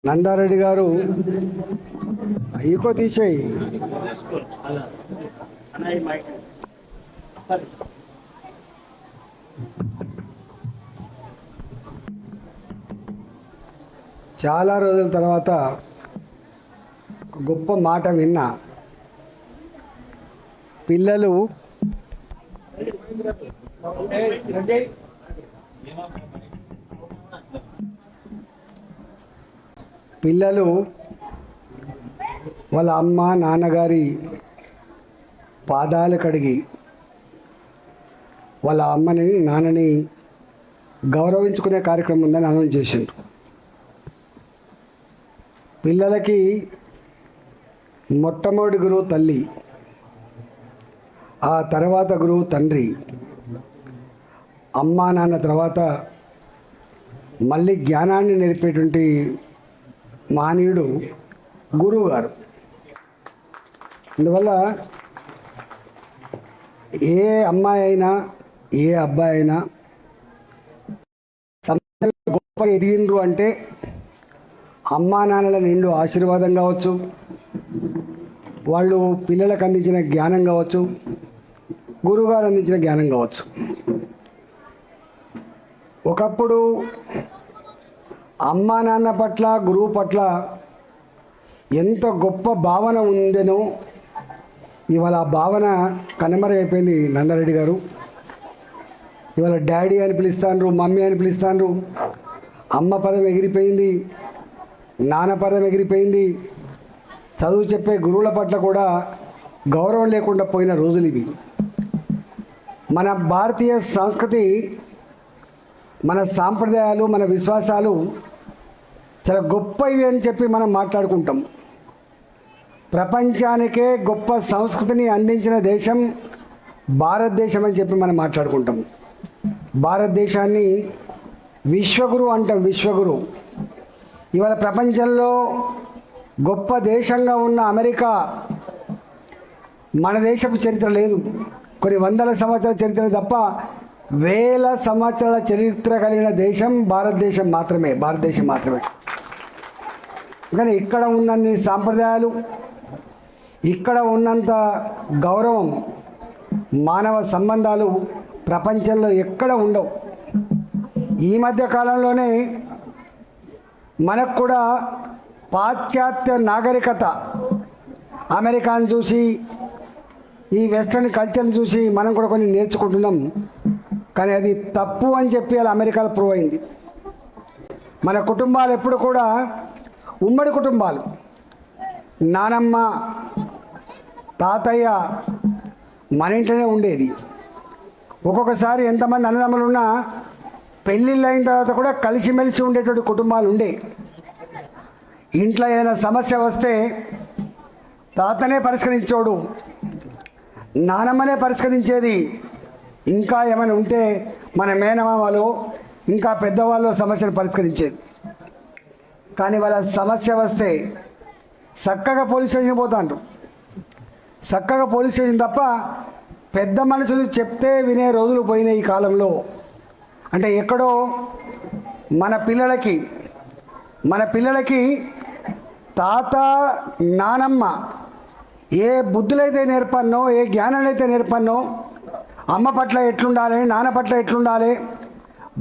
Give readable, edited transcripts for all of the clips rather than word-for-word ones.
నందారెడ్డి గారు ఈకో తీసేయి. చాలా రోజుల తర్వాత గొప్ప మాట విన్నా. పిల్లలు పిల్లలు వాళ్ళ అమ్మ నాన్నగారి పాదాలు కడిగి వాళ్ళ అమ్మని నాన్నని గౌరవించుకునే కార్యక్రమం ఉందని అనౌన్స్ చేసిండ్రు. పిల్లలకి మొట్టమొదటి గురువు తల్లి, ఆ తర్వాత గురువు తండ్రి, అమ్మా నాన్న తర్వాత మళ్ళీ జ్ఞానాన్ని నేర్పేటువంటి మానవుడు గురువు గారు. అందువల్ల ఏ అమ్మాయి అయినా ఏ అబ్బాయి అయినా సమాజంలో గొప్పగా ఎదిగిండ్రు అంటే అమ్మా నాన్నల నిండు ఆశీర్వాదం కావచ్చు, వాళ్ళు పిల్లలకు అందించిన జ్ఞానం కావచ్చు, గురువుగారు అందించిన జ్ఞానం కావచ్చు. ఒకప్పుడు అమ్మా నాన్న పట్ల గురువు పట్ల ఎంత గొప్ప భావన ఉందనో ఇవాళ ఆ భావన కనుమరుగైపోయింది. నందారెడ్డి గారు ఇవాళ డాడీ అని పిలుస్తాండ్రు, మమ్మీ అని పిలుస్తాండ్రు. అమ్మ పదం ఎగిరిపోయింది, నాన్న పదం ఎగిరిపోయింది. చదువు చెప్పే గురువుల పట్ల కూడా గౌరవం లేకుండా పోయిన రోజులు ఇవి. మన భారతీయ సంస్కృతి, మన సాంప్రదాయాలు, మన విశ్వాసాలు చాలా గొప్పవి అని చెప్పి మనం మాట్లాడుకుంటాం. ప్రపంచానికే గొప్ప సంస్కృతిని అందించిన దేశం భారతదేశం అని చెప్పి మనం మాట్లాడుకుంటాం. భారతదేశాన్ని విశ్వగురు అంటాం, విశ్వగురు. ఇవాళ ప్రపంచంలో గొప్ప దేశంగా ఉన్న అమెరికా మన దేశపు చరిత్ర లేదు, కొన్ని వందల సంవత్సరాల చరిత్ర తప్ప వేల సంవత్సరాల చరిత్ర కలిగిన దేశం భారతదేశం మాత్రమే, భారతదేశం మాత్రమే. కానీ ఇక్కడ ఉన్నన్ని సాంప్రదాయాలు, ఇక్కడ ఉన్నంత గౌరవం, మానవ సంబంధాలు ప్రపంచంలో ఎక్కడ ఉండవు. ఈ మధ్య కాలంలోనే మనకు కూడా పాశ్చాత్య నాగరికత, అమెరికాను చూసి, ఈ వెస్ట్రన్ కల్చర్ని చూసి మనం కూడా కొన్ని నేర్చుకుంటున్నాం. కానీ అది తప్పు అని చెప్పి అలా అమెరికాలో ప్రూవ్ అయింది. మన కుటుంబాలు ఎప్పుడు కూడా ఉమ్మడి కుటుంబాలు. నానమ్మ తాతయ్య మన ఇంట్లోనే ఉండేది. ఒక్కొక్కసారి ఎంతమంది అన్నదమ్ములు ఉన్నా పెళ్ళిళ్ళు అయిన తర్వాత కూడా కలిసిమెలిసి ఉండేటువంటి కుటుంబాలు ఉండే. ఇంట్లో ఏదైనా సమస్య వస్తే తాతనే పరిష్కరించోడు, నానమ్మనే పరిష్కరించేది. ఇంకా ఏమైనా ఉంటే మన మేనమామలు ఇంకా పెద్దవాళ్ళు సమస్యను పరిష్కరించేది. కానీ వాళ్ళ సమస్య వస్తే చక్కగా పోలీస్ స్టేషన్ పోతాండ్రు, చక్కగా పోలీస్ స్టేషన్ తప్ప పెద్ద మనుషులు చెప్తే వినే రోజులు పోయినాయి ఈ కాలంలో. అంటే ఎక్కడో మన పిల్లలకి తాత నానమ్మ ఏ బుద్ధులైతే నేర్పన్నో, ఏ జ్ఞానాలైతే నేర్పన్నో, అమ్మ పట్ల ఎట్లుండాలి, నాన్న పట్ల ఎట్లుండాలి,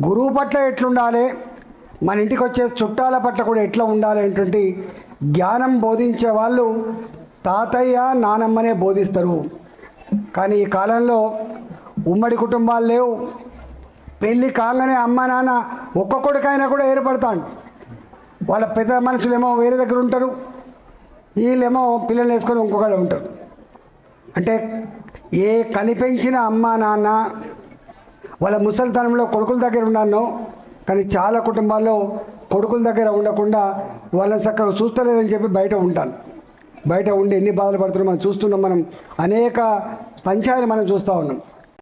గురువు పట్ల ఎట్లుండాలి, మన ఇంటికి వచ్చే చుట్టాల పట్ల కూడా ఎట్లా ఉండాలి అనేటువంటి జ్ఞానం బోధించే వాళ్ళు తాతయ్య నానమ్మనే బోధిస్తారు. కానీ ఈ కాలంలో ఉమ్మడి కుటుంబాలు లేవు. పెళ్ళి కాగానే అమ్మ నాన్న ఒక్కొక్కడికైనా కూడా ఏర్పడతాడు. వాళ్ళ పెద్ద మనుషులేమో వేరే దగ్గర ఉంటారు, వీళ్ళేమో పిల్లలు వేసుకొని ఇంకొకళ్ళు ఉంటారు. అంటే ఏ కనిపించిన అమ్మ నాన్న వాళ్ళ ముసలితనంలో కొడుకుల దగ్గర ఉన్నానో, కానీ చాలా కుటుంబాల్లో కొడుకుల దగ్గర ఉండకుండా వాళ్ళని చక్కగా చూస్తలేదని చెప్పి బయట ఉంటాను. బయట ఉండి ఎన్ని బాధలు పడుతున్నాం మనం చూస్తున్నాం. మనం అనేక పంచాయతీలు మనం చూస్తూ ఉన్నాం.